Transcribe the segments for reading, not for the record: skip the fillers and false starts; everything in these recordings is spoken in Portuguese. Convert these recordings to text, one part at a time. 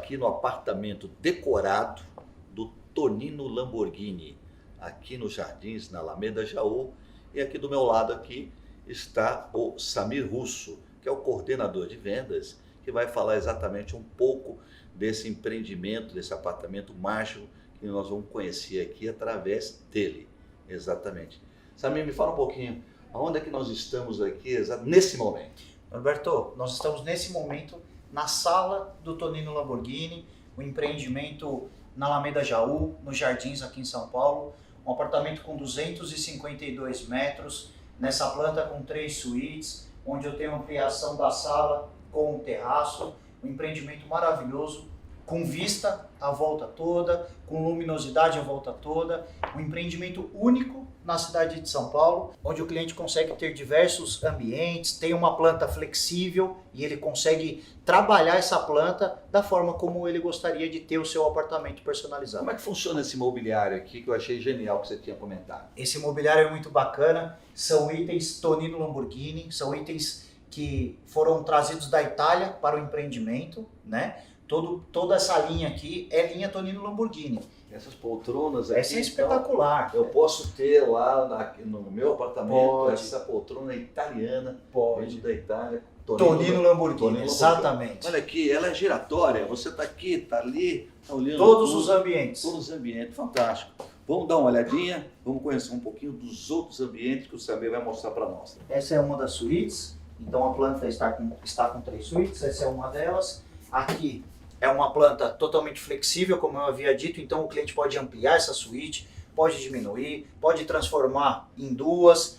aqui no apartamento decorado do Tonino Lamborghini, aqui nos Jardins, na Alameda Jaú. E aqui do meu lado aqui está o Samir Russo, que é o coordenador de vendas, que vai falar exatamente um pouco desse empreendimento, desse apartamento mágico que nós vamos conhecer aqui através dele. Exatamente. Samir, me fala um pouquinho, aonde é que nós estamos aqui nesse momento? Roberto, nós estamos nesse momento na sala do Tonino Lamborghini, um empreendimento na Alameda Jaú, nos Jardins aqui em São Paulo, um apartamento com 252 metros, nessa planta com 3 suítes, onde eu tenho ampliação da sala com um terraço, um empreendimento maravilhoso, com vista à volta toda, com luminosidade à volta toda, um empreendimento único na cidade de São Paulo, onde o cliente consegue ter diversos ambientes, tem uma planta flexível e ele consegue trabalhar essa planta da forma como ele gostaria de ter o seu apartamento personalizado. Como é que funciona esse mobiliário aqui, que eu achei genial que você tinha comentado? Esse mobiliário é muito bacana, são itens Tonino Lamborghini, são itens que foram trazidos da Itália para o empreendimento, né? Toda essa linha aqui é linha Tonino Lamborghini. Essas poltronas aqui, Essa é espetacular. Então, eu posso ter lá no meu apartamento Pode. essa poltrona italiana, Pode. vindo da Itália. Tonino Lamborghini, Tonino exatamente. Olha aqui, ela é giratória, você está aqui, está ali, está olhando Todos tudo, os ambientes. Todos os ambientes, fantástico. Vamos dar uma olhadinha, vamos conhecer um pouquinho dos outros ambientes que o Samir vai mostrar para nós. Essa é uma das suítes, então a planta está com 3 suítes, essa é uma delas. Aqui é uma planta totalmente flexível, como eu havia dito, então o cliente pode ampliar essa suíte, pode diminuir, pode transformar em 2.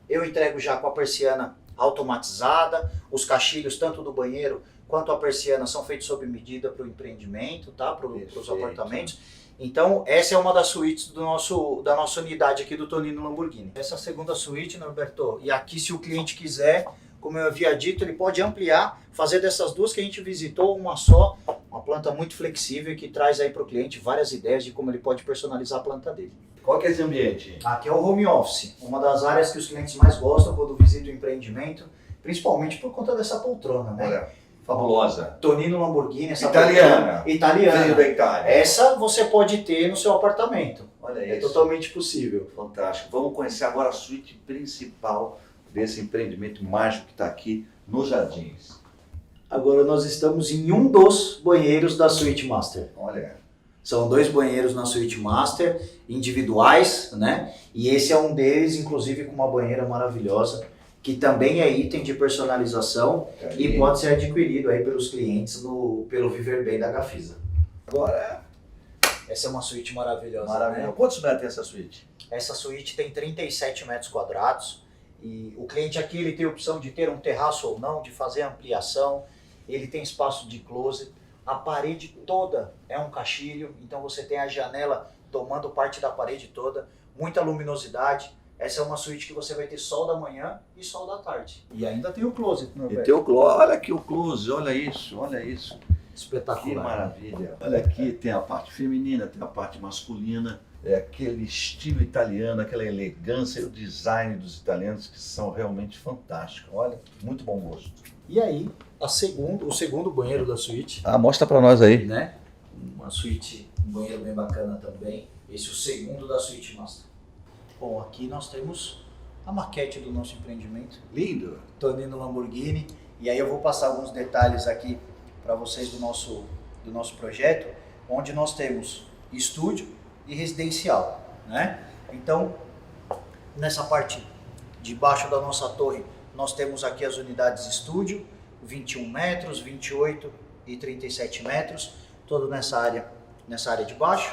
Eu entrego já com a persiana automatizada, os caixilhos tanto do banheiro quanto a persiana são feitos sob medida para o empreendimento, tá? Para os apartamentos. Então essa é uma das suítes da nossa unidade aqui do Tonino Lamborghini. Essa segunda suíte, Norberto, e aqui se o cliente quiser, como eu havia dito, ele pode ampliar, fazer dessas 2 que a gente visitou uma só, uma planta muito flexível que traz aí para o cliente várias ideias de como ele pode personalizar a planta dele. Qual que é esse ambiente? Aqui é o home office, uma das áreas que os clientes mais gostam quando visitam o empreendimento, principalmente por conta dessa poltrona, né? Olha, fabulosa. Tonino Lamborghini, essa Italiana. poltrona italiana. Veio da Itália. Essa você pode ter no seu apartamento. Olha É isso. totalmente possível. Fantástico. Vamos conhecer agora a suíte principal desse empreendimento mágico que está aqui nos Jardins. Agora nós estamos em um dos banheiros da Suite Master. Olha, São 2 banheiros na Suite Master, individuais, né? E esse é um deles, inclusive com uma banheira maravilhosa, que também é item de personalização e pode ser adquirido aí pelos clientes pelo Viver Bem da Gafisa. agora Essa é uma suíte maravilhosa, maravilha. né? Quantos metros tem essa suíte? Essa suíte tem 37 metros quadrados e o cliente aqui ele tem a opção de ter um terraço ou não, de fazer ampliação, ele tem espaço de closet, a parede toda é um caixilho, então você tem a janela tomando parte da parede toda, muita luminosidade. Essa é uma suíte que você vai ter sol da manhã e sol da tarde. E ainda tem o closet, E tem o closet. Olha aqui o closet, olha isso, olha isso. Espetacular. Que maravilha. Olha aqui, tem a parte feminina, tem a parte masculina. É aquele estilo italiano, aquela elegância e o design dos italianos que são realmente fantásticos. Olha, muito bom gosto. E aí, o segundo banheiro da suíte, Mostra para nós aí. né? Uma suíte, um banheiro bem bacana também. Esse é o segundo da Suite Master. Bom, aqui nós temos a maquete do nosso empreendimento, Lindo. Tonino Lamborghini. E aí eu vou passar alguns detalhes aqui para vocês do nosso projeto, onde nós temos estúdio e residencial, né? Então, nessa parte de baixo da nossa torre, nós temos aqui as unidades estúdio, 21 metros, 28 e 37 metros, todo nessa área de baixo.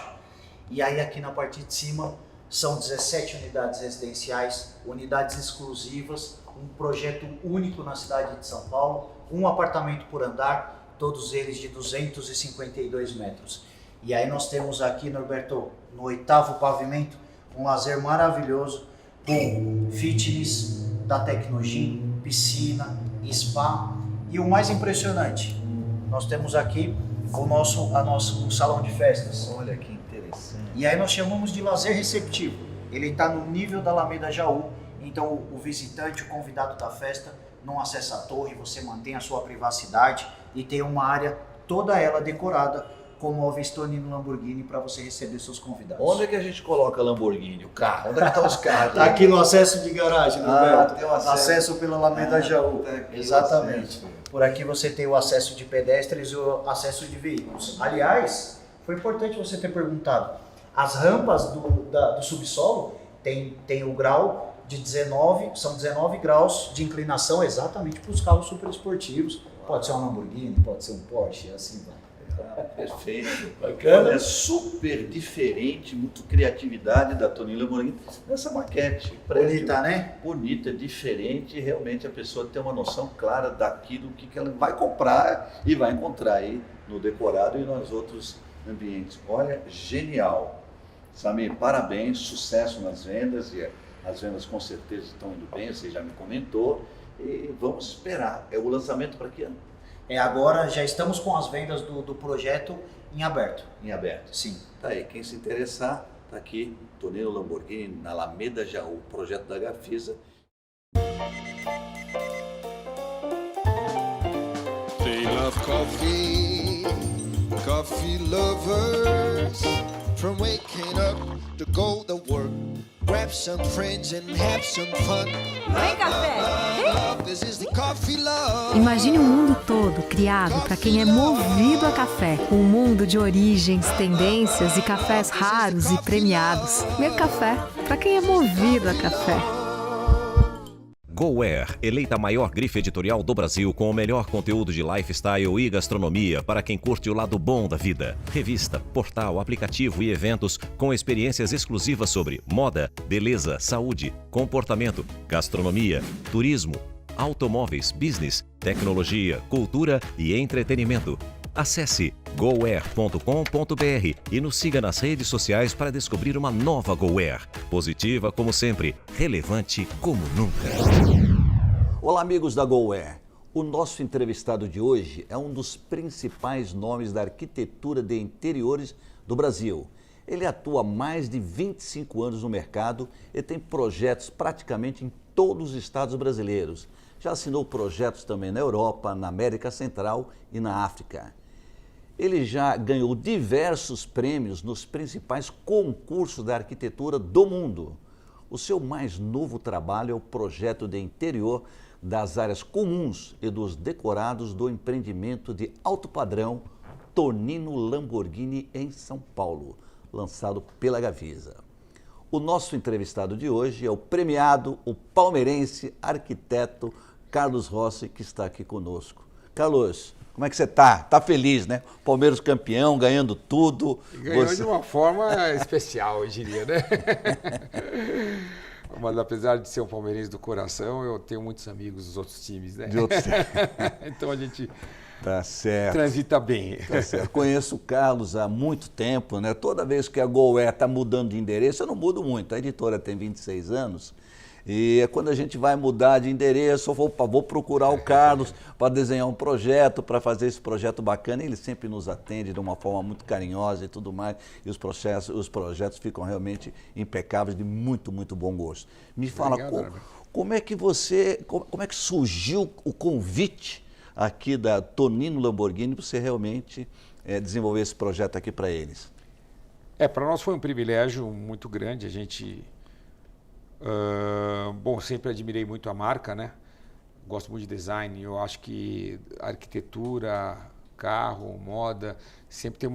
E aí aqui na parte de cima são 17 unidades residenciais, unidades exclusivas, um projeto único na cidade de São Paulo, um apartamento por andar, todos eles de 252 metros. E aí nós temos aqui, Norberto, no 8º pavimento, um lazer maravilhoso com fitness da Tecnogym, piscina, spa e o mais impressionante, nós temos aqui o nosso salão de festas. Olha que interessante. E aí nós chamamos de lazer receptivo. Ele está no nível da Alameda Jaú, então o visitante, o convidado da festa, não acessa a torre, você mantém a sua privacidade e tem uma área toda ela decorada com móveis Tonino Lamborghini para você receber seus convidados. Onde é que a gente coloca Lamborghini, o carro? Onde é que estão os carros? Tá aqui no acesso de garagem, Norberto. Tem o acesso pela Alameda Jaú. Tá aqui o Exatamente. acesso. Por aqui você tem o acesso de pedestres e o acesso de veículos. Aliás, foi importante você ter perguntado. As rampas do subsolo tem o grau de 19, são 19 graus de inclinação exatamente para os carros super esportivos. Pode ser um Lamborghini, pode ser um Porsche, assim vai. Perfeito. Bacana. É super diferente, muito criatividade da Tonino Lamborghini nessa maquete. Bonita, né? Bonita, diferente, realmente a pessoa tem uma noção clara daquilo que ela vai comprar e vai encontrar aí no decorado e nos outros ambientes. Olha, genial. Samir, parabéns, sucesso nas vendas, e as vendas com certeza estão indo bem, você já me comentou, e vamos esperar. É o lançamento para que ano? Agora já estamos com as vendas do projeto em aberto. Em aberto. Sim. Tá aí, quem se interessar, tá aqui, Tonino Lamborghini, na Alameda Jaú, projeto da Gafisa. They love coffee, coffee lovers. From waking up to go to work, grab some friends and have some fun. Vem, café! This is the coffee love. Imagine um mundo todo criado para quem é movido a café. Um mundo de origens, tendências e cafés raros e premiados. Meu café, para quem é movido a café. GoWare, eleita a maior grife editorial do Brasil com o melhor conteúdo de lifestyle e gastronomia para quem curte o lado bom da vida. Revista, portal, aplicativo e eventos com experiências exclusivas sobre moda, beleza, saúde, comportamento, gastronomia, turismo, automóveis, business, tecnologia, cultura e entretenimento. Acesse goware.com.br e nos siga nas redes sociais para descobrir uma nova GoWare. Positiva como sempre, relevante como nunca. Olá, amigos da GoWare. O nosso entrevistado de hoje é um dos principais nomes da arquitetura de interiores do Brasil. Ele atua há mais de 25 anos no mercado e tem projetos praticamente em todos os estados brasileiros. Já assinou projetos também na Europa, na América Central e na África. Ele já ganhou diversos prêmios nos principais concursos da arquitetura do mundo. O seu mais novo trabalho é o projeto de interior das áreas comuns e dos decorados do empreendimento de alto padrão Tonino Lamborghini em São Paulo, lançado pela Gafisa. O nosso entrevistado de hoje é o premiado, o palmeirense arquiteto Carlos Rossi, que está aqui conosco. Carlos, como é que você está? Está feliz, né? Palmeiras campeão, ganhando tudo. Ganhou de uma forma especial, eu diria, né? Mas apesar de ser um palmeirense do coração, eu tenho muitos amigos dos outros times, né? De outros... Então a gente tá certo. Transita bem. Tá certo. Conheço o Carlos há muito tempo, né? Toda vez que a GoWare está mudando de endereço, eu não mudo muito. A editora tem 26 anos. E quando a gente vai mudar de endereço, eu vou procurar o Carlos para desenhar um projeto, para fazer esse projeto bacana. Ele sempre nos atende de uma forma muito carinhosa e tudo mais. E os projetos ficam realmente impecáveis, de muito, muito bom gosto. Me fala, como é que surgiu o convite aqui da Tonino Lamborghini para você realmente desenvolver esse projeto aqui para eles? Para nós foi um privilégio muito grande. A gente... sempre admirei muito a marca, né? Gosto muito de design. Eu acho que arquitetura, carro, moda, sempre tem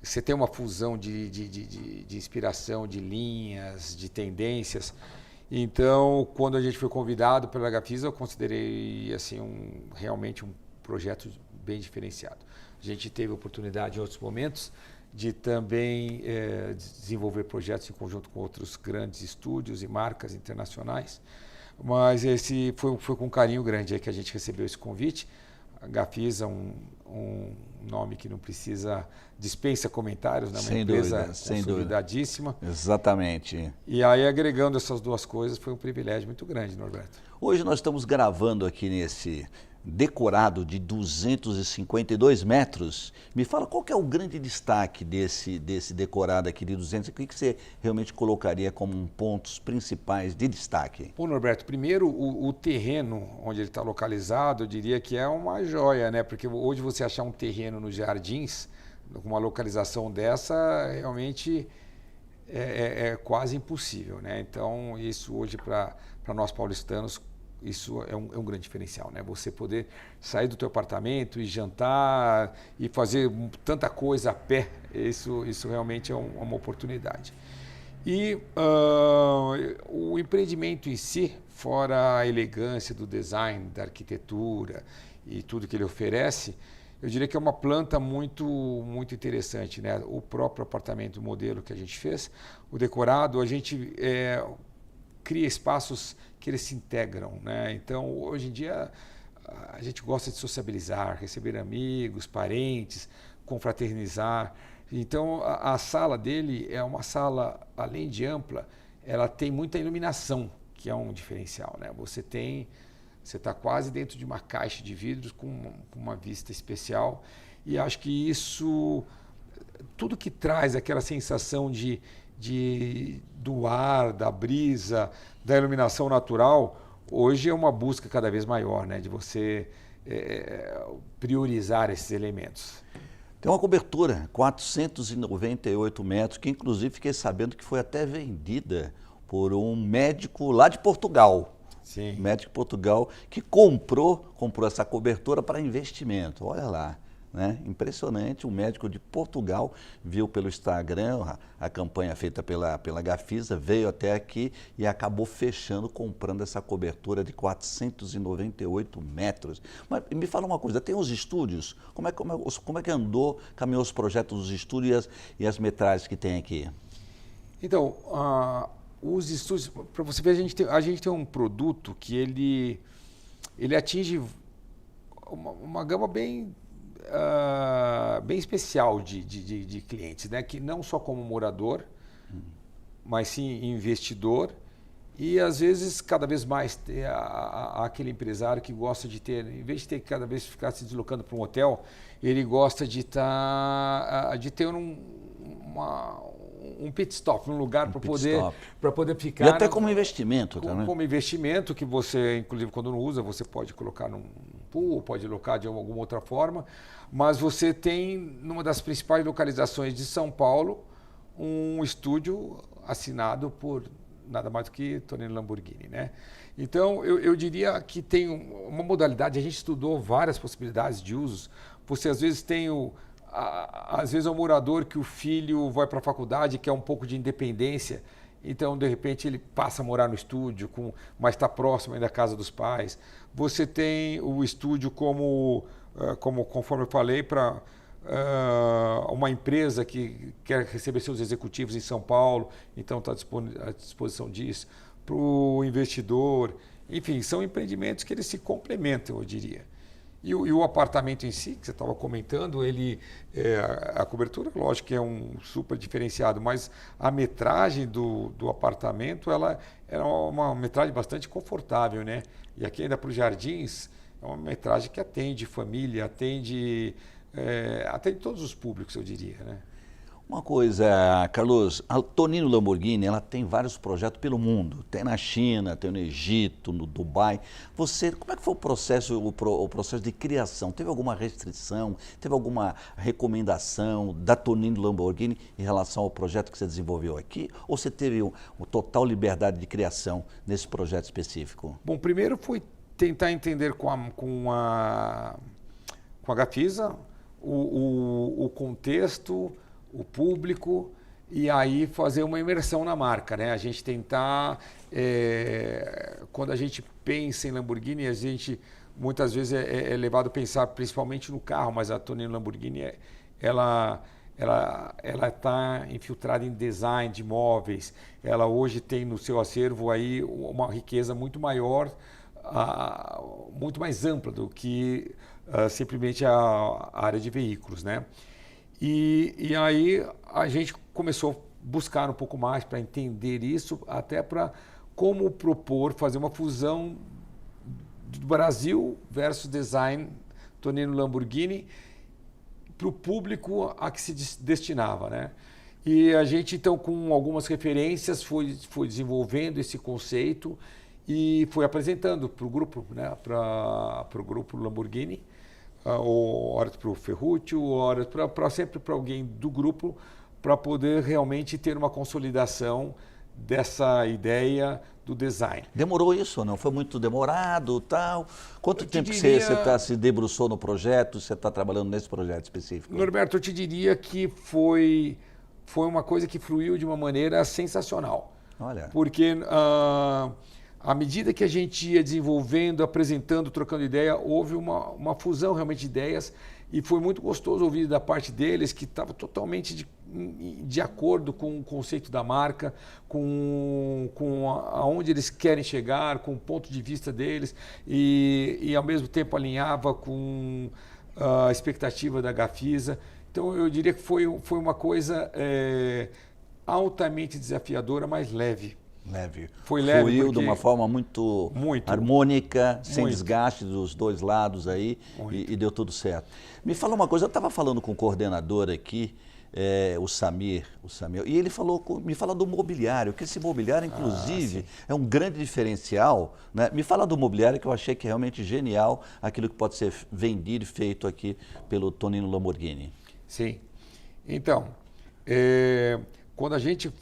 você tem uma fusão de inspiração, de linhas, de tendências. Então, quando a gente foi convidado pela Gafisa, eu considerei assim realmente um projeto bem diferenciado. A gente teve oportunidade em outros momentos de também desenvolver projetos em conjunto com outros grandes estúdios e marcas internacionais. Mas esse foi com carinho grande aí que a gente recebeu esse convite. A Gafisa, um nome que não dispensa comentários, né? Uma empresa consolidadíssima. Exatamente. E aí, agregando essas duas coisas, foi um privilégio muito grande, Norberto. Hoje nós estamos gravando aqui decorado de 252 metros. Me fala qual que é o grande destaque desse decorado aqui de 200, o que você realmente colocaria como pontos principais de destaque? Bom, Norberto, primeiro o terreno onde ele está localizado, eu diria que é uma joia, né? Porque hoje você achar um terreno nos Jardins, com uma localização dessa, realmente é quase impossível, né? Então, isso hoje para nós paulistanos, isso é um grande diferencial, né? Você poder sair do teu apartamento e jantar e fazer tanta coisa a pé, isso realmente é uma oportunidade. E o empreendimento em si, fora a elegância do design, da arquitetura e tudo que ele oferece, eu diria que é uma planta muito interessante, né? O próprio apartamento modelo que a gente fez, o decorado, a gente cria espaços que eles se integram, né? Então, hoje em dia, a gente gosta de sociabilizar, receber amigos, parentes, confraternizar. Então, a sala dele é uma sala, além de ampla, ela tem muita iluminação, que é um diferencial, né? Você está quase dentro de uma caixa de vidros com uma vista especial, e acho que isso, tudo que traz aquela sensação do ar, da brisa, da iluminação natural, hoje é uma busca cada vez maior, né? De você priorizar esses elementos. Tem uma cobertura, 498 metros, que inclusive fiquei sabendo que foi até vendida por um médico lá de Portugal. Sim. Um médico de Portugal que comprou essa cobertura para investimento. Olha lá, né? Impressionante, um médico de Portugal viu pelo Instagram a campanha feita pela Gafisa, veio até aqui e acabou fechando, comprando essa cobertura de 498 metros. Mas me fala uma coisa, tem os estúdios? Como é que caminhou os projetos dos estúdios e as metragens que tem aqui? Então, os estúdios, para você ver, a gente tem um produto que ele atinge uma gama bem especial de clientes, né? Que não só como morador, mas sim investidor, e às vezes cada vez mais aquele empresário que gosta de ter, em vez de ter que cada vez ficar se deslocando para um hotel, ele gosta de ter um pit stop, um lugar para poder ficar. E até como investimento também. Como investimento, que você, inclusive, quando não usa, você pode colocar num pool, pode alocar de alguma outra forma. Mas você tem, numa das principais localizações de São Paulo, um estúdio assinado por nada mais do que Tonino Lamborghini, né? Então, eu diria que tem uma modalidade, a gente estudou várias possibilidades de usos. Você, às vezes, tem às vezes é um morador que o filho vai para a faculdade, quer um pouco de independência, então, de repente, ele passa a morar no estúdio, mas está próximo ainda da casa dos pais. Você tem o estúdio conforme eu falei, para uma empresa que quer receber seus executivos em São Paulo, então está à disposição disso, para o investidor. Enfim, são empreendimentos que eles se complementam, eu diria. E o apartamento em si, que você estava comentando, a cobertura, lógico que é um super diferenciado, mas a metragem do apartamento, ela é uma metragem bastante confortável, né? E aqui ainda para os Jardins, é uma metragem que atende família, atende todos os públicos, eu diria, né? Uma coisa, Carlos, a Tonino Lamborghini, ela tem vários projetos pelo mundo. Tem na China, tem no Egito, no Dubai. Como é que foi o processo de criação? Teve alguma restrição? Teve alguma recomendação da Tonino Lamborghini em relação ao projeto que você desenvolveu aqui? Ou você teve uma total liberdade de criação nesse projeto específico? Bom, primeiro foi tentar entender com a Gafisa o contexto, o público, e aí fazer uma imersão na marca, né? A gente tentar, quando a gente pensa em Lamborghini, a gente muitas vezes é levado a pensar principalmente no carro, mas a Tonino Lamborghini, ela está infiltrada em design de móveis, ela hoje tem no seu acervo aí uma riqueza muito maior, muito mais ampla do que simplesmente a área de veículos, né? E aí a gente começou a buscar um pouco mais para entender isso, até para como propor, fazer uma fusão Brasil versus design Tonino Lamborghini para o público a que se destinava, né? E a gente, então, com algumas referências, foi desenvolvendo esse conceito e foi apresentando para o grupo, né? Para o grupo Lamborghini, ou horas para o Ferruccio, horas sempre para alguém do grupo, para poder realmente ter uma consolidação dessa ideia do design. Demorou isso ou não? Foi muito demorado, tal? Quanto tempo diria... você se debruçou no projeto, você está trabalhando nesse projeto específico? Norberto, eu te diria que foi uma coisa que fluiu de uma maneira sensacional. Olha. Porque à medida que a gente ia desenvolvendo, apresentando, trocando ideia, houve uma fusão realmente de ideias e foi muito gostoso ouvir da parte deles que estava totalmente de acordo com o conceito da marca, com aonde eles querem chegar, com o ponto de vista deles e ao mesmo tempo alinhava com a expectativa da Gafisa. Então eu diria que foi uma coisa altamente desafiadora, mas leve. Leve. Foi leve. Fluiu de uma forma muito harmônica, sem desgaste dos dois lados aí e deu tudo certo. Me fala uma coisa, eu estava falando com o coordenador aqui, o Samir, e ele me fala do mobiliário, que esse mobiliário, inclusive, é um grande diferencial, né? Me fala do mobiliário, que eu achei que é realmente genial, aquilo que pode ser vendido e feito aqui pelo Tonino Lamborghini. Sim. Então, quando a gente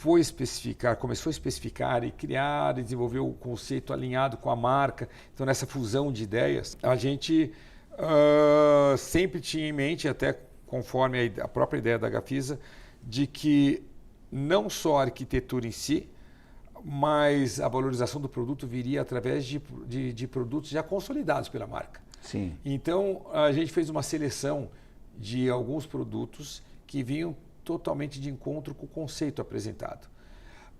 começou a especificar e criar e desenvolver o conceito alinhado com a marca, então nessa fusão de ideias, a gente sempre tinha em mente, até conforme a própria ideia da Gafisa, de que não só a arquitetura em si, mas a valorização do produto viria através de produtos já consolidados pela marca. Sim. Então, a gente fez uma seleção de alguns produtos que vinham totalmente de encontro com o conceito apresentado.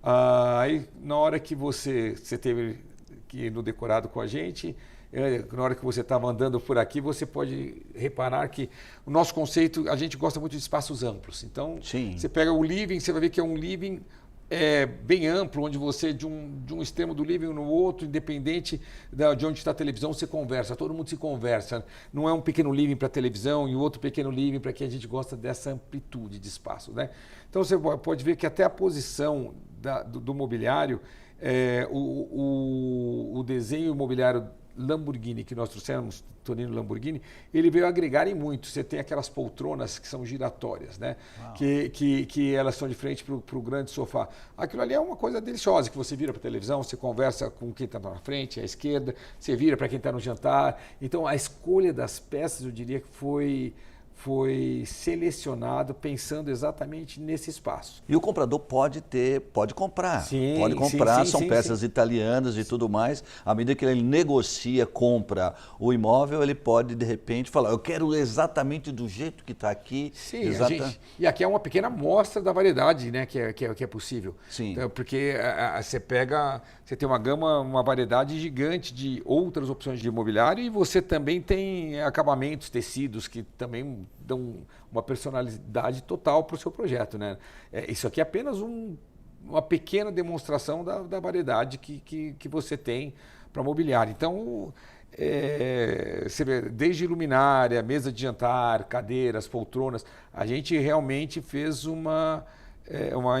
Aí, na hora que você teve que ir no decorado com a gente, na hora que você estava andando por aqui, você pode reparar que o nosso conceito, a gente gosta muito de espaços amplos. Então, você pega o living, você vai ver que é um living bem amplo, onde você, de um extremo do living no outro, independente de onde está a televisão, você conversa, todo mundo se conversa. Não é um pequeno living para televisão e outro pequeno living para quem a gente gosta dessa amplitude de espaço, né? Então você pode ver que até a posição do mobiliário, o desenho imobiliário Lamborghini que nós trouxemos, Tonino Lamborghini, ele veio agregar em muito. Você tem aquelas poltronas que são giratórias, né? Que elas são de frente para o grande sofá. Aquilo ali é uma coisa deliciosa, que você vira para a televisão, você conversa com quem está na frente, à esquerda, você vira para quem está no jantar. Então, a escolha das peças, eu diria que foi selecionado pensando exatamente nesse espaço. E o comprador pode comprar. Sim, pode comprar, sim, são sim, peças italianas e tudo mais. À medida que ele negocia, compra o imóvel, ele pode, de repente, falar, eu quero exatamente do jeito que está aqui. Sim, e aqui é uma pequena amostra da variedade, né, que é possível. Sim. Então, porque você tem uma variedade gigante de outras opções de imobiliário e você também tem acabamentos, tecidos que também dão uma personalidade total para o seu projeto, né? Isso aqui é apenas uma pequena demonstração da variedade que você tem para mobiliário. Então, você vê, desde luminária, mesa de jantar, cadeiras, poltronas, a gente realmente fez uma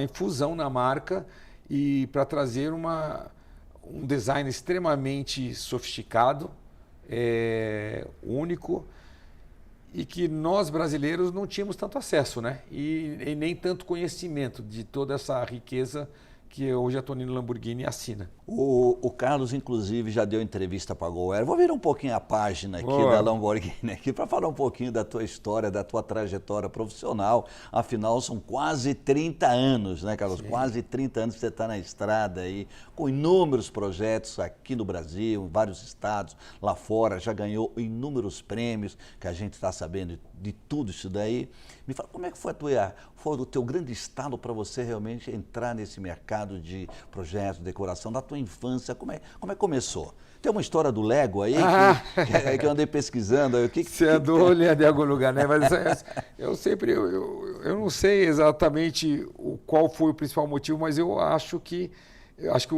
infusão na marca e para trazer um design extremamente sofisticado, único, e que nós brasileiros não tínhamos tanto acesso, né? E nem tanto conhecimento de toda essa riqueza que hoje a Tonino Lamborghini assina. O Carlos, inclusive, já deu entrevista para a GoAir. Vou virar um pouquinho a página aqui da Lamborghini aqui para falar um pouquinho da tua história, da tua trajetória profissional. Afinal, são quase 30 anos, né, Carlos? Sim. Quase 30 anos que você está na estrada aí, com inúmeros projetos aqui no Brasil, em vários estados, lá fora. Já ganhou inúmeros prêmios, que a gente está sabendo de tudo isso daí. Me fala, como é que foi o teu grande estalo para você realmente entrar nesse mercado de projetos, decoração, da tua infância? Como é que começou? Tem uma história do Lego aí que eu andei pesquisando. Você andou olhando em algum lugar, né? Mas eu não sei exatamente qual foi o principal motivo, mas eu acho que Eu acho que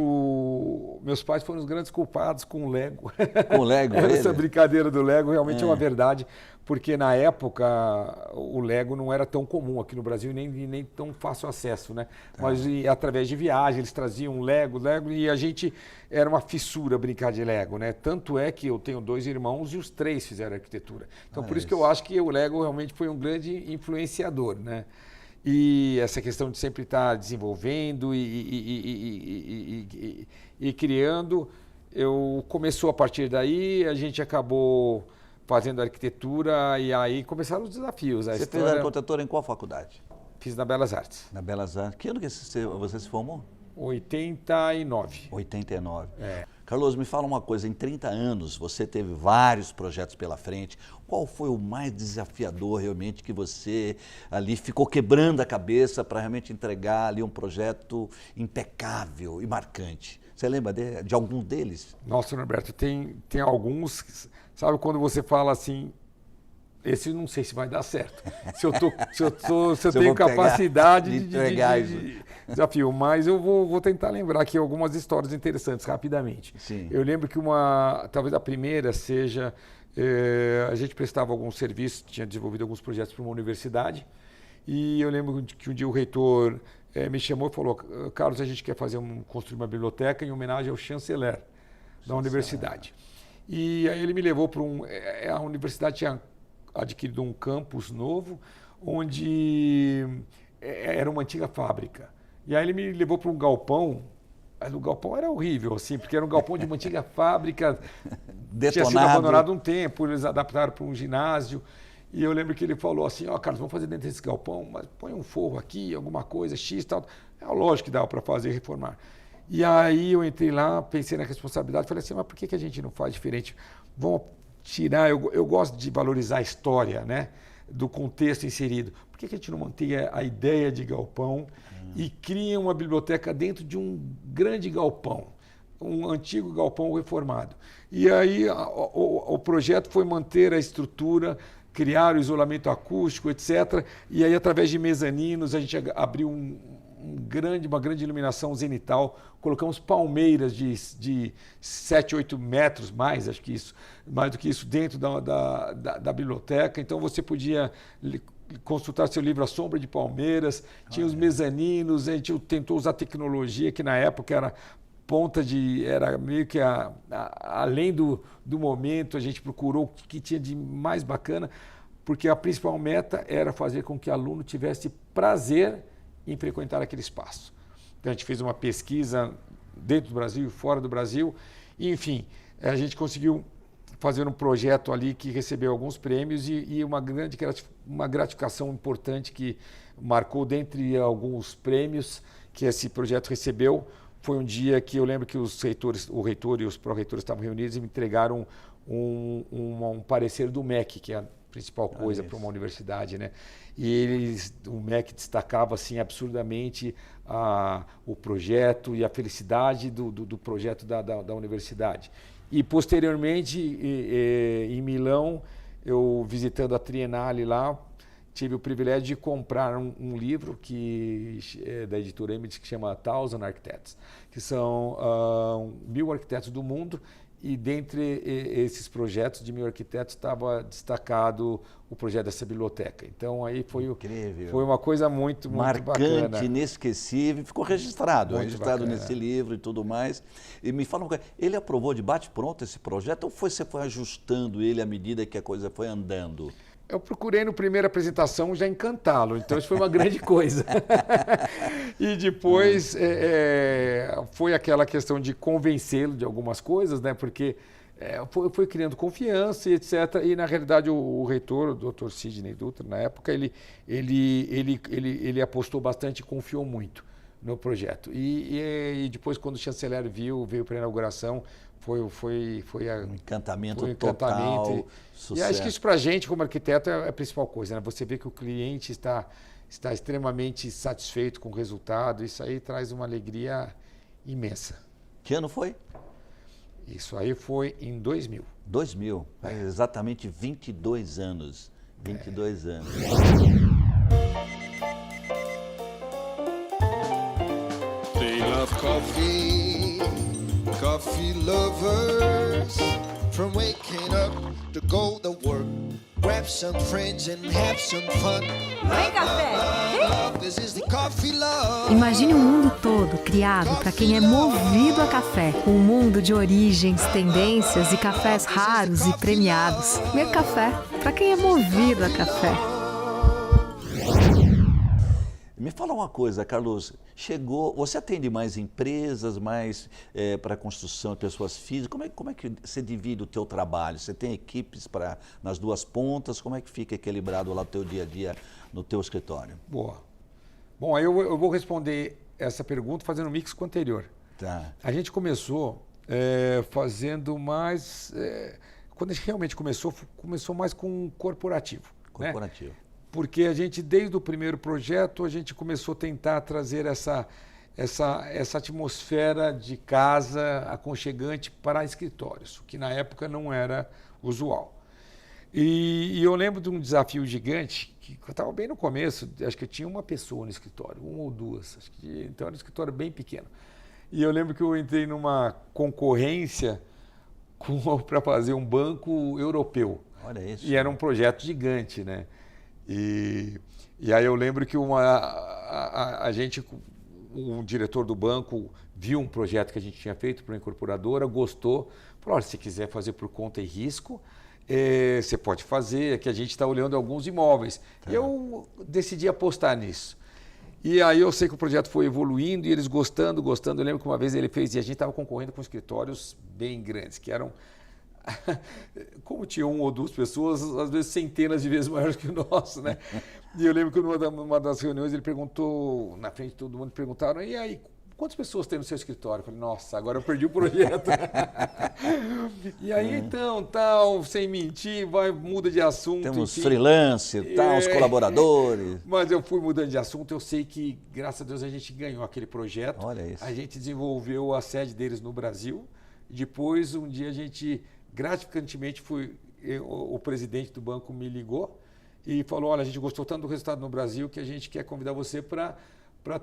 meus pais foram os grandes culpados com o Lego. Com o Lego, Essa brincadeira do Lego realmente é uma verdade, porque na época o Lego não era tão comum aqui no Brasil, nem tão fácil acesso, né? Mas através de viagem eles traziam Lego, e a gente era uma fissura brincar de Lego, né? Tanto é que eu tenho 2 irmãos e os 3 fizeram arquitetura. Então por isso que eu acho que o Lego realmente foi um grande influenciador, né? E essa questão de sempre estar desenvolvendo e criando, começou a partir daí, a gente acabou fazendo arquitetura e aí começaram os desafios. Você fez arquitetura em qual faculdade? Fiz na Belas Artes. Na Belas Artes. Que ano que você se formou? 89. 89. É. Carlos, me fala uma coisa, em 30 anos você teve vários projetos pela frente, qual foi o mais desafiador realmente que você ali ficou quebrando a cabeça para realmente entregar ali um projeto impecável e marcante? Você lembra de algum deles? Nossa, Norberto, tem alguns, sabe quando você fala assim, esse não sei se vai dar certo. Se eu tenho capacidade de entregar de desafio, mas eu vou tentar lembrar aqui algumas histórias interessantes rapidamente. Sim. Eu lembro que talvez a primeira seja, a gente prestava alguns serviços, tinha desenvolvido alguns projetos para uma universidade, e eu lembro que um dia o reitor me chamou e falou: Carlos, a gente quer construir uma biblioteca em homenagem ao chanceler da universidade. E aí ele me levou para a universidade tinha adquirido um campus novo, onde era uma antiga fábrica. E aí ele me levou para um galpão, mas o galpão era horrível, assim, porque era um galpão de uma antiga fábrica, tinha sido abandonado um tempo, eles adaptaram para um ginásio. E eu lembro que ele falou assim: Carlos, vamos fazer dentro desse galpão, mas põe um forro aqui, alguma coisa, X e tal. Lógico que dava para fazer, reformar. E aí eu entrei lá, pensei na responsabilidade, falei assim: mas por que a gente não faz diferente? Vamos tirar, eu gosto de valorizar a história, né, do contexto inserido. Por que a gente não mantém a ideia de galpão e cria uma biblioteca dentro de um grande galpão, um antigo galpão reformado? E aí o projeto foi manter a estrutura, criar o isolamento acústico, etc. E aí, através de mezaninos, a gente abriu uma grande iluminação zenital, colocamos palmeiras de 7, 8 metros, mais do que isso, dentro da biblioteca. Então você podia consultar seu livro A Sombra de Palmeiras, tinha os mezaninos, a gente tentou usar tecnologia que na época era era meio que além do momento, a gente procurou o que tinha de mais bacana, porque a principal meta era fazer com que o aluno tivesse prazer em frequentar aquele espaço. Então a gente fez uma pesquisa dentro do Brasil e fora do Brasil, e enfim, a gente conseguiu fazer um projeto ali que recebeu alguns prêmios e uma gratificação importante que marcou dentre alguns prêmios que esse projeto recebeu. Foi um dia que eu lembro que o reitor e os pró-reitores estavam reunidos e me entregaram um parecer do MEC, que é a principal coisa para uma universidade, né? E o MEC destacava assim absurdamente o projeto e a felicidade do projeto da universidade. E posteriormente, em Milão, eu visitando a Triennale lá, tive o privilégio de comprar um livro da editora Image que chama Thousand Architects, que são 1000 arquitetos do mundo, e dentre esses projetos de 1000 arquitetos estava destacado o projeto dessa biblioteca. Então aí foi uma coisa muito marcante, bacana. Inesquecível, ficou registrado Bacana. Nesse livro e tudo mais. E me fala uma coisa, ele aprovou de bate-pronto esse projeto ou você foi ajustando ele à medida que a coisa foi andando? Eu procurei no primeira apresentação já encantá-lo, então isso foi uma grande coisa. E depois foi aquela questão de convencê-lo de algumas coisas, né? Porque foi criando confiança e etc. E na realidade o reitor, o Dr. Sidney Dutra, na época, ele apostou bastante e confiou muito no projeto. E depois, quando o chanceler veio para a inauguração, foi um encantamento total, sucesso. E acho que isso para a gente, como arquiteto, é a principal coisa, né? Você vê que o cliente está extremamente satisfeito com o resultado, isso aí traz uma alegria imensa. Que ano foi? Isso aí foi em 2000. 2000, exatamente 22 anos. 22 anos. They love coffee. Coffee lovers, from waking up to go to work, grab some friends and have some fun. Vem, café! This is the coffee love. Imagine um mundo todo criado para quem é movido a café. Um mundo de origens, tendências e cafés raros e premiados. Meu café para quem é movido a café. Me fala uma coisa, Carlos, você atende mais empresas, mais para construção de pessoas físicas, como é que você divide o teu trabalho? Você tem equipes nas duas pontas, como é que fica equilibrado lá o teu dia a dia no teu escritório? Boa. Bom, aí eu vou responder essa pergunta fazendo um mix com o anterior. Tá. A gente começou fazendo mais... quando a gente realmente começou mais com corporativo. Corporativo. Né? Porque a gente, desde o primeiro projeto, a gente começou a tentar trazer essa atmosfera de casa aconchegante para escritórios, o que na época não era usual. E eu lembro de um desafio gigante, que eu estava bem no começo, acho que eu tinha uma pessoa no escritório, uma ou duas, então era um escritório bem pequeno. E eu lembro que eu entrei numa concorrência para fazer um banco europeu. Olha isso. E era um projeto gigante, né? E aí eu lembro que um diretor do banco viu um projeto que a gente tinha feito para uma incorporadora, gostou, falou, olha, se quiser fazer por conta e risco, você pode fazer, que a gente está olhando alguns imóveis. Tá. E eu decidi apostar nisso. E aí eu sei que o projeto foi evoluindo e eles gostando. Eu lembro que uma vez ele fez, e a gente estava concorrendo com escritórios bem grandes, que eram... Como tinha uma ou duas pessoas, às vezes centenas de vezes maiores que o nosso, né? E eu lembro que numa das reuniões ele perguntou, na frente de todo mundo, perguntaram, e aí, quantas pessoas tem no seu escritório? Eu falei, nossa, agora eu perdi o projeto. E aí, então, tal, sem mentir, muda de assunto. Temos freelance, os colaboradores. Mas eu fui mudando de assunto, eu sei que, graças a Deus, a gente ganhou aquele projeto. Olha isso. A gente desenvolveu a sede deles no Brasil. Depois, um dia, a gente... gratificantemente, o presidente do banco me ligou e falou, olha, a gente gostou tanto do resultado no Brasil que a gente quer convidar você para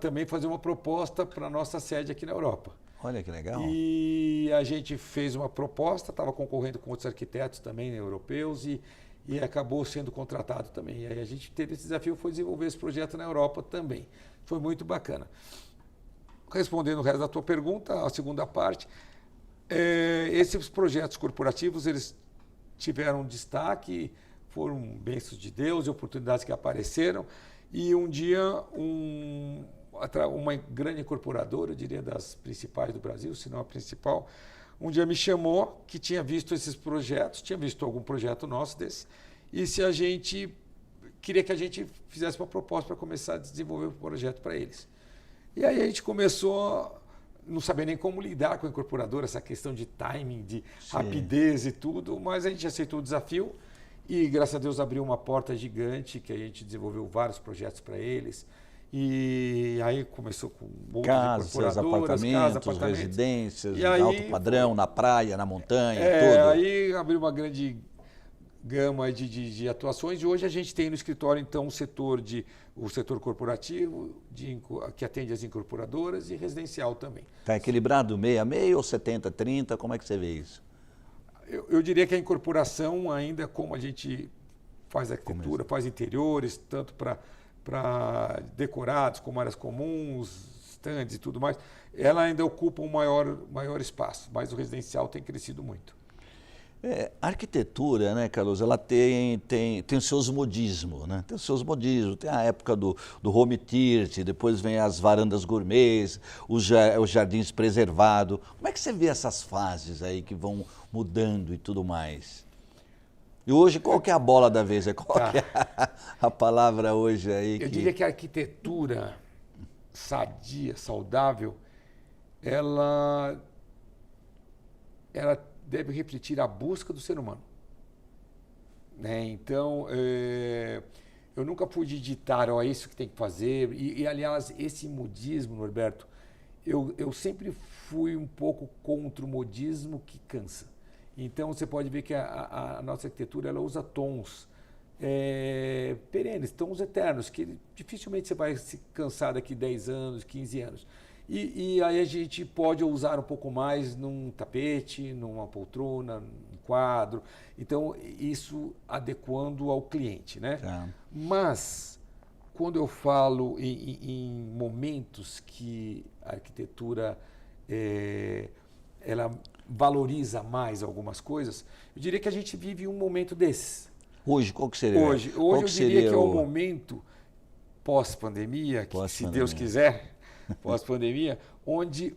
também fazer uma proposta para a nossa sede aqui na Europa. Olha que legal. E a gente fez uma proposta, estava concorrendo com outros arquitetos também europeus e acabou sendo contratado também. E aí a gente teve esse desafio, foi desenvolver esse projeto na Europa também. Foi muito bacana. Respondendo o resto da tua pergunta, a segunda parte... esses projetos corporativos, eles tiveram destaque, foram bênçãos de Deus e oportunidades que apareceram. E um dia, uma grande incorporadora, eu diria das principais do Brasil, se não a principal, um dia me chamou, que tinha visto esses projetos, tinha visto algum projeto nosso desse, e se a gente queria que a gente fizesse uma proposta para começar a desenvolver um projeto para eles. E aí a gente começou... não sabia nem como lidar com a incorporadora, essa questão de timing, de rapidez e tudo, mas a gente aceitou o desafio e, graças a Deus, abriu uma porta gigante, que a gente desenvolveu vários projetos para eles. E aí começou com casas, apartamentos, residências, alto padrão, na praia, na montanha, tudo. Aí abriu uma grande gama de atuações e hoje a gente tem no escritório então o setor corporativo que atende as incorporadoras e residencial também. Está equilibrado meio a meio ou 70-30? Como é que você vê isso? Eu diria que a incorporação ainda, como a gente faz arquitetura, faz interiores, tanto para decorados como áreas comuns, stands e tudo mais, ela ainda ocupa um maior espaço, mas o residencial tem crescido muito. A arquitetura, né, Carlos, ela tem os seus modismos, né? Tem os seus modismos, tem a época do home theater, depois vem as varandas gourmets, os jardins preservados. Como é que você vê essas fases aí que vão mudando e tudo mais? E hoje, qual que é a bola da vez? Qual que é a palavra hoje aí? Eu diria que a arquitetura sadia, saudável, ela deve refletir a busca do ser humano. Né? Então, eu nunca fui de ditar, é isso que tem que fazer. E aliás, esse modismo, Norberto, eu sempre fui um pouco contra o modismo que cansa. Então, você pode ver que a nossa arquitetura ela usa tons perenes, tons eternos, que dificilmente você vai se cansar daqui 10 anos, 15 anos. E aí a gente pode usar um pouco mais num tapete, numa poltrona, num quadro. Então, isso adequando ao cliente, né? Tá. Mas, quando eu falo em momentos que a arquitetura ela valoriza mais algumas coisas, eu diria que a gente vive um momento desses. Hoje, qual que seria? Hoje eu diria que é um momento pós-pandemia, se Deus quiser, pós-pandemia, onde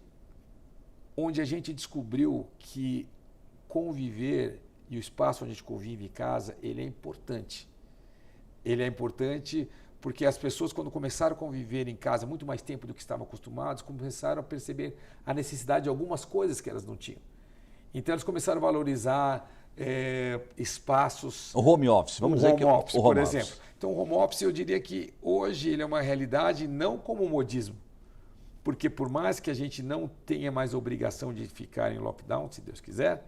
a gente descobriu que conviver e o espaço onde a gente convive em casa, ele é importante. Ele é importante porque as pessoas, quando começaram a conviver em casa muito mais tempo do que estavam acostumados, começaram a perceber a necessidade de algumas coisas que elas não tinham. Então, eles começaram a valorizar espaços... O home office, vamos dizer que home office, o home por office. exemplo. Então, o home office, eu diria que hoje ele é uma realidade não como modismo, porque por mais que a gente não tenha mais obrigação de ficar em lockdown, se Deus quiser,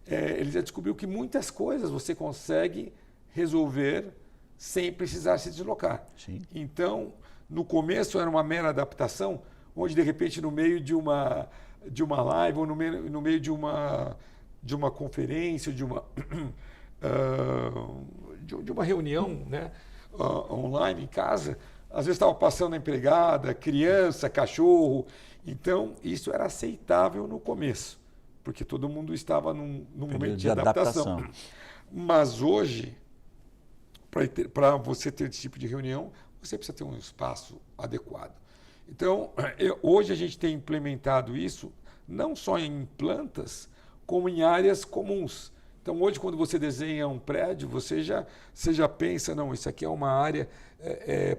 ele já descobriu que muitas coisas você consegue resolver sem precisar se deslocar. Sim. Então, no começo era uma mera adaptação, onde de repente no meio de uma live ou no meio de uma conferência, de uma reunião, né, online em casa, às vezes estava passando a empregada, criança, cachorro. Então, isso era aceitável no começo, porque todo mundo estava num momento de adaptação. Mas hoje, para você ter esse tipo de reunião, você precisa ter um espaço adequado. Então, hoje a gente tem implementado isso não só em plantas, como em áreas comuns. Então, hoje, quando você desenha um prédio, você já pensa, não, isso aqui é uma área...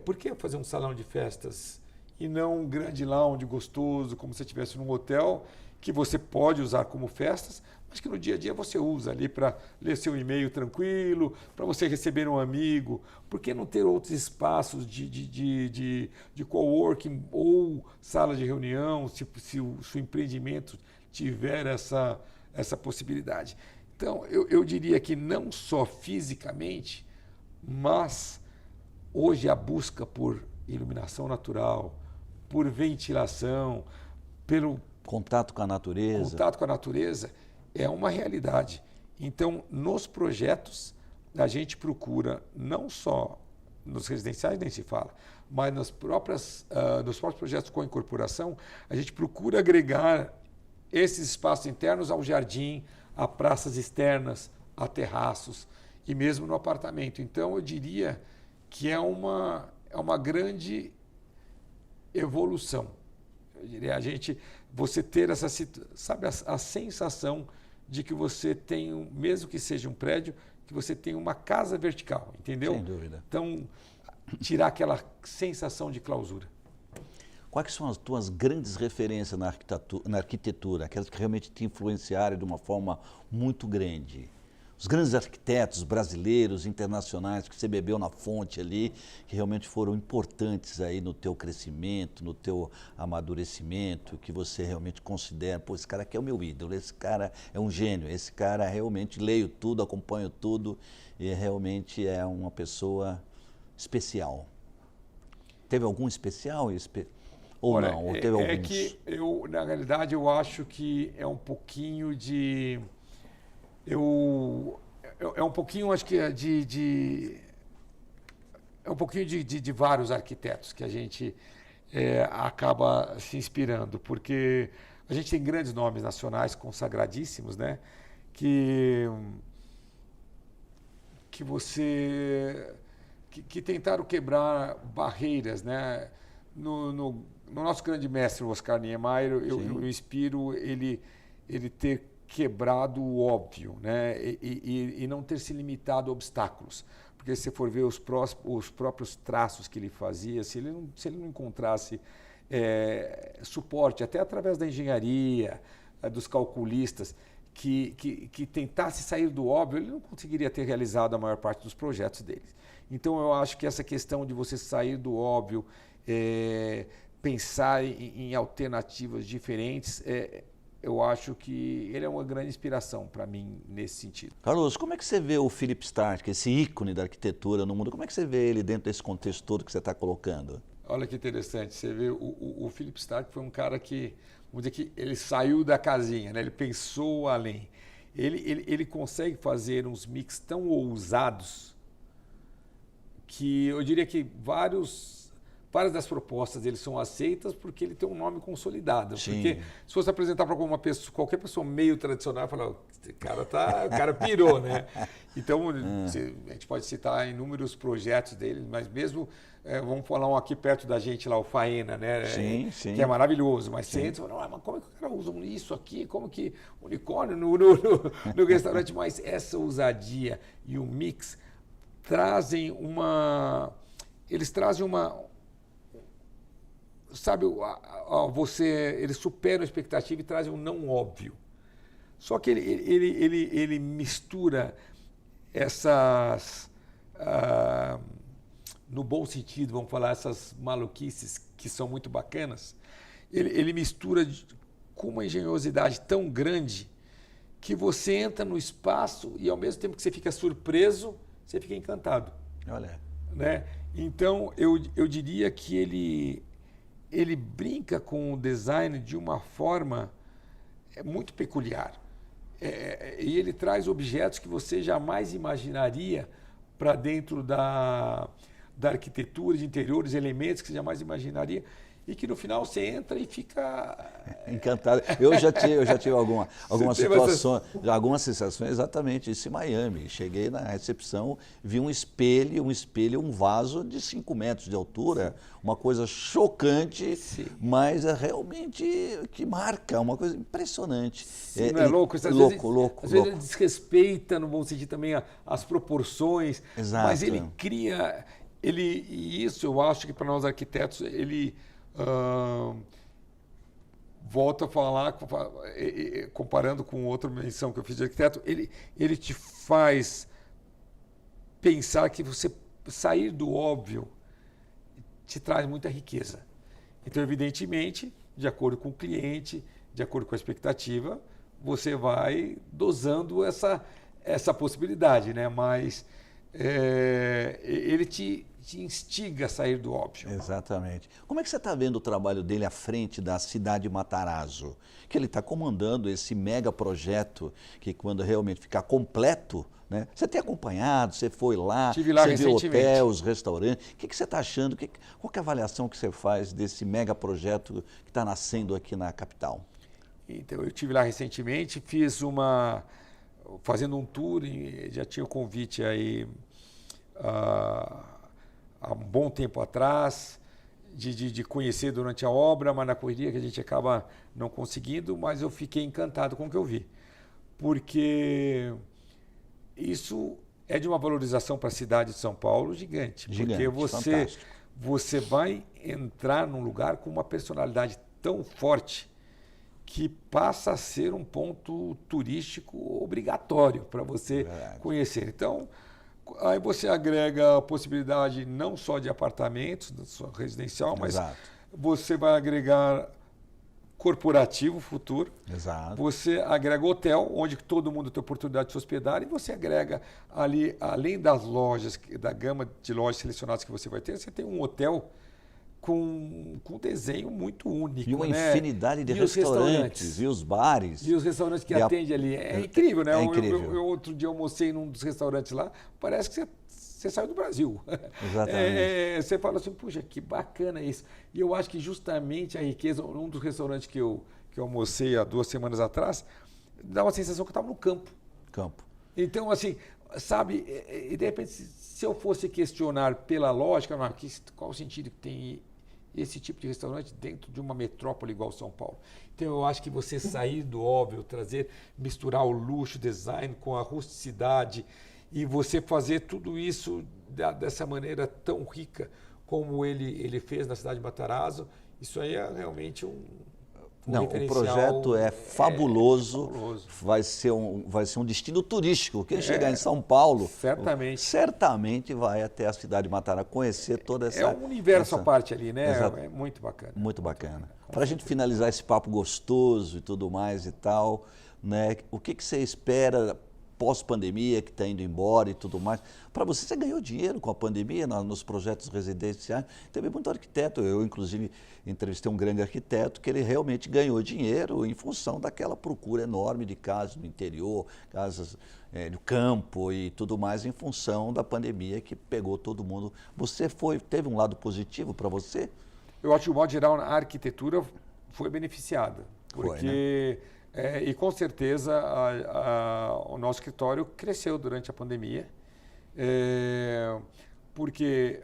por que fazer um salão de festas e não um grande lounge gostoso, como se você estivesse num hotel, que você pode usar como festas, mas que no dia a dia você usa ali para ler seu e-mail tranquilo, para você receber um amigo. Por que não ter outros espaços de coworking ou sala de reunião, se o seu empreendimento tiver essa possibilidade? Então, eu diria que não só fisicamente, mas hoje a busca por iluminação natural, por ventilação, pelo contato com a natureza. Contato com a natureza é uma realidade. Então, nos projetos, a gente procura, não só nos residenciais, nem se fala, mas nos próprios projetos com incorporação, a gente procura agregar esses espaços internos ao jardim, a praças externas, a terraços e mesmo no apartamento. Então, eu diria que é uma grande evolução. Eu diria, você ter essa, sabe, a sensação de que você tem, mesmo que seja um prédio, que você tem uma casa vertical, entendeu? Sem dúvida. Então, tirar aquela sensação de clausura. Quais são as tuas grandes referências na arquitetura, aquelas que realmente te influenciaram de uma forma muito grande? Os grandes arquitetos brasileiros, internacionais, que você bebeu na fonte ali, que realmente foram importantes aí no teu crescimento, no teu amadurecimento, que você realmente considera, pô, esse cara aqui é o meu ídolo, esse cara é um gênio, esse cara realmente leio tudo, acompanho tudo e realmente é uma pessoa especial. Teve algum especial? Ou olha, não? Ou teve alguns? É que na realidade, eu acho que é um pouquinho de... é um pouquinho, acho que é um pouquinho de vários arquitetos que a gente acaba se inspirando, porque a gente tem grandes nomes nacionais consagradíssimos, né? Que tentaram quebrar barreiras, né? No nosso grande mestre, o Oscar Niemeyer, eu inspiro ele ter quebrado o óbvio, né? E não ter se limitado a obstáculos. Porque se você for ver os próprios traços que ele fazia, se ele não encontrasse suporte, até através da engenharia, dos calculistas, que tentasse sair do óbvio, ele não conseguiria ter realizado a maior parte dos projetos deles. Então, eu acho que essa questão de você sair do óbvio, pensar em alternativas diferentes, eu acho que ele é uma grande inspiração para mim nesse sentido. Carlos, como é que você vê o Philip Stark, esse ícone da arquitetura no mundo? Como é que você vê ele dentro desse contexto todo que você está colocando? olha que interessante, você vê, o Philip Stark foi um cara que, vamos dizer que ele saiu da casinha, né? Ele pensou além. Ele consegue fazer uns mix tão ousados que eu diria que várias das propostas dele são aceitas porque ele tem um nome consolidado. Sim. Porque se fosse apresentar para qualquer pessoa meio tradicional, falar, o cara pirou, né? Então, a gente pode citar inúmeros projetos dele, mas mesmo, vamos falar um aqui perto da gente lá, o Faena, né? Sim, sim. Que é maravilhoso, mas você entra e fala, mas como é que o cara usa isso aqui? Como que unicórnio no restaurante? Mas essa ousadia e o mix trazem eles trazem sabe, eles superam a expectativa e trazem um não óbvio. Só que ele mistura essas, no bom sentido, vamos falar, essas maluquices que são muito bacanas, ele mistura com uma engenhosidade tão grande que você entra no espaço e ao mesmo tempo que você fica surpreso, você fica encantado. Olha. Né? Então, eu diria que ele brinca com o design de uma forma muito peculiar. E ele traz objetos que você jamais imaginaria para dentro da arquitetura de interiores, elementos que você jamais imaginaria, e que no final você entra e fica encantado. Eu já tive algumas situações, algumas sensações exatamente isso em Miami. Cheguei na recepção, vi um espelho, um vaso de 5 metros de altura, uma coisa chocante, Sim. mas é realmente que marca, uma coisa impressionante. Sim, não é louco? Louco. Às vezes ele desrespeita, no bom sentido também, as proporções, Exato. Mas ele cria, e isso eu acho que para nós arquitetos, ele volto a falar, comparando com outra menção que eu fiz de arquiteto, ele te faz pensar que você sair do óbvio te traz muita riqueza. Então, evidentemente, de acordo com o cliente, de acordo com a expectativa, você vai dosando essa possibilidade, né? Mas ele te instiga a sair do óbvio. Exatamente. Como é que você está vendo o trabalho dele à frente da cidade de Matarazzo? Que ele está comandando esse mega projeto que quando realmente ficar completo, né? Você tem acompanhado, você foi lá, Estive lá você viu recentemente. hotéis, restaurantes. O que você está achando? Qual que é a avaliação que você faz desse mega projeto que está nascendo aqui na capital? Então, eu estive lá recentemente, fazendo um tour, já tinha o convite aí há um bom tempo atrás, de conhecer durante a obra, mas na correria que a gente acaba não conseguindo, mas eu fiquei encantado com o que eu vi. Porque isso é de uma valorização para a cidade de São Paulo gigante. Porque você vai entrar num lugar com uma personalidade tão forte que passa a ser um ponto turístico obrigatório para você conhecer. Então, aí você agrega a possibilidade não só de apartamentos, da sua residencial, mas você vai agregar corporativo futuro. Exato. Você agrega hotel, onde todo mundo tem oportunidade de se hospedar, e você agrega ali, além das lojas, da gama de lojas selecionadas que você vai ter, você tem um hotel com desenho muito único. E uma infinidade de restaurantes, e os bares. E os restaurantes que atendem ali. É incrível, né? É incrível. Eu outro dia almocei num dos restaurantes lá, parece que você saiu do Brasil. Exatamente. Você fala assim, puxa, que bacana isso. E eu acho que justamente a riqueza, um dos restaurantes que eu almocei há 2 semanas atrás, dá uma sensação que eu estava no campo. Então, assim, sabe, e de repente, se eu fosse questionar pela lógica, qual o sentido que tem esse tipo de restaurante dentro de uma metrópole igual São Paulo? Então, eu acho que você sair do óbvio, misturar o luxo, design com a rusticidade e você fazer tudo isso dessa maneira tão rica como ele fez na cidade de Matarazzo, isso aí é realmente Não, o projeto é fabuloso, vai ser um destino turístico. Quem chegar em São Paulo, certamente vai até a cidade de Matarazzo conhecer toda essa... É um universo à parte ali, né? É muito bacana. Muito bacana. Para a gente finalizar esse papo gostoso e tudo mais e tal, né? O que você espera pós-pandemia que está indo embora e tudo mais. Para você ganhou dinheiro com a pandemia nos projetos residenciais. Teve muito arquiteto, eu inclusive entrevistei um grande arquiteto que ele realmente ganhou dinheiro em função daquela procura enorme de casas no interior, casas no campo e tudo mais, em função da pandemia que pegou todo mundo. Você teve um lado positivo para você? Eu acho que, de modo geral, a arquitetura foi beneficiada. Porque, e com certeza, o nosso escritório cresceu durante a pandemia, porque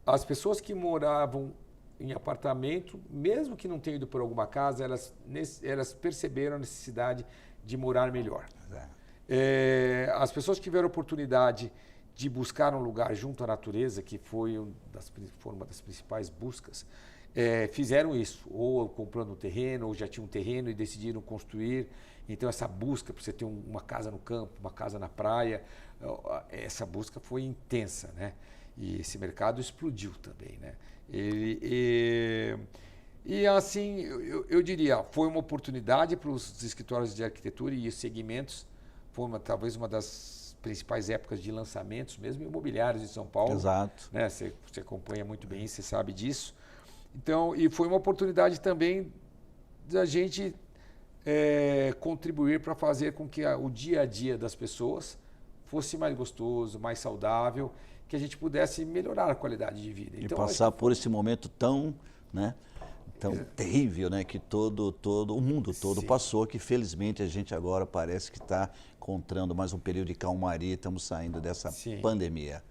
as pessoas que moravam em apartamento, mesmo que não tenham ido por alguma casa, elas perceberam a necessidade de morar melhor. As pessoas que tiveram a oportunidade de buscar um lugar junto à natureza, que foi uma das principais buscas, fizeram isso, ou comprando um terreno, ou já tinham um terreno e decidiram construir. Então, essa busca para você ter uma casa no campo, uma casa na praia, essa busca foi intensa, né? E esse mercado explodiu também, né? E assim, eu diria, foi uma oportunidade para os escritórios de arquitetura e os segmentos. Foi talvez uma das principais épocas de lançamentos, mesmo imobiliários em São Paulo. Exato. Né? Você acompanha muito bem, você sabe disso. Então, e foi uma oportunidade também da gente contribuir para fazer com que o dia a dia das pessoas fosse mais gostoso, mais saudável, que a gente pudesse melhorar a qualidade de vida. E então, passar por esse momento tão terrível, né, que todo o mundo todo passou, que felizmente a gente agora parece que está encontrando mais um período de calmaria e estamos saindo dessa pandemia.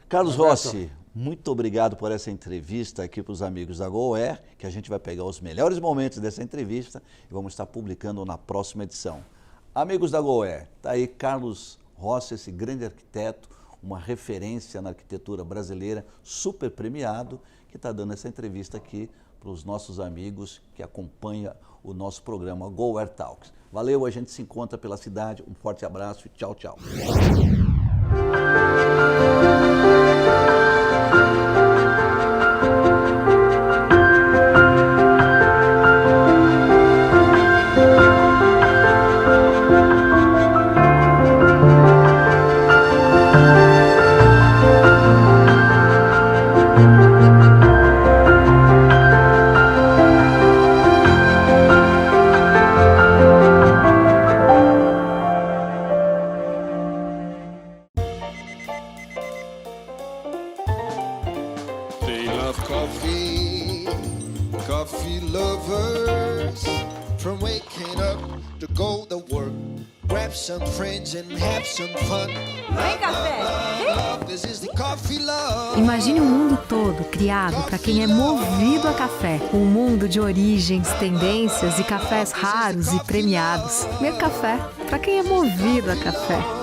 Carlos Rossi, muito obrigado por essa entrevista aqui para os amigos da GoAir, que a gente vai pegar os melhores momentos dessa entrevista e vamos estar publicando na próxima edição. Amigos da GoAir, está aí Carlos Rossi, esse grande arquiteto, uma referência na arquitetura brasileira, super premiado, que está dando essa entrevista aqui para os nossos amigos que acompanham o nosso programa GoAir Talks. Valeu, a gente se encontra pela cidade, um forte abraço e tchau, tchau. Coffee lovers, from waking up to go to work, grab some friends and have some fun. Vem, café! This is the coffee love. Imagine um mundo todo criado para quem é movido a café. Um mundo de origens, tendências e cafés raros e premiados. Meu café para quem é movido a café.